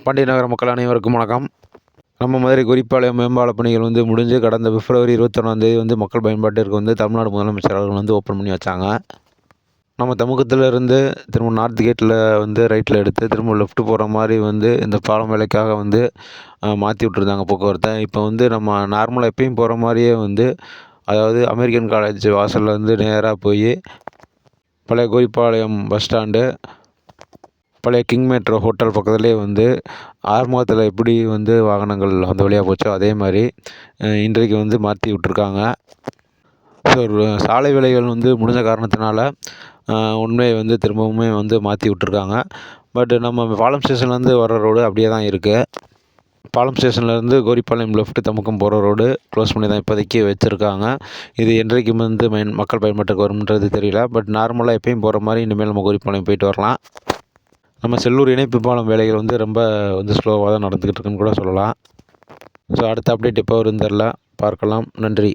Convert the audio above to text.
பாண்டிய நகர மக்கள் அனைவருக்கும் வணக்கம். நம்ம மதுரை குறிப்பாளையம் மேம்பால பணிகள் முடிஞ்சு கடந்த பிப்ரவரி 21ஆந்தேதி மக்கள் பயன்பாட்டிற்கு தமிழ்நாடு முதலமைச்சர் அவர்கள் ஓப்பன் பண்ணி வச்சாங்க. நம்ம தமுகத்திலிருந்து திரும்ப நார்த் கேட்டில் ரைட்டில் எடுத்து திரும்ப லெஃப்ட் போகிற மாதிரி இந்த பாலம் வேலைக்காக மாற்றி விட்டுருந்தாங்க போக்குவரத்தை. இப்போ நம்ம நார்மலாக எப்பயும் போகிற மாதிரியே அதாவது அமெரிக்கன் காலேஜ் வாசல்லேருந்து நேராக போய் பழைய குறிப்பாளையம் பஸ் ஸ்டாண்டு, பழைய கிங் மெட்ரோ ஹோட்டல் பக்கத்துலேயே ஆறுமுகத்தில் எப்படி வாகனங்கள் அந்த வழியாக போச்சோ அதே மாதிரி இன்றைக்கு மாற்றி விட்ருக்காங்க. ஸோ சாலை வேலைகள் முடிஞ்ச காரணத்தினால உண்மையை திரும்பவுமே மாற்றி விட்ருக்காங்க. பட் நம்ம பாலம் ஸ்டேஷன்லேருந்து வர ரோடு அப்படியே தான் இருக்குது. பாலம் ஸ்டேஷன்லேருந்து கோரிப்பாளையம் லெஃப்ட் தமுக்கம் போகிற ரோடு க்ளோஸ் பண்ணி தான் இப்போதைக்கு வச்சுருக்காங்க. இது என்றைக்கு மக்கள் பயன்பாட்டுக்கு வரும்ன்றது தெரியல. பட் நார்மலாக எப்பயும் போகிற மாதிரி இனிமேல் நம்ம கோரிப்பாளையம் போயிட்டு வரலாம். நம்ம செல்லூர் இணைப்பு பாலம் வேலைகள் ரொம்ப ஸ்லோவாக தான் நடந்துக்கிட்டு இருக்குன்னு கூட சொல்லலாம். ஸோ அடுத்த அப்டேட் எப்போ வரும்னு தெரில, பார்க்கலாம். நன்றி.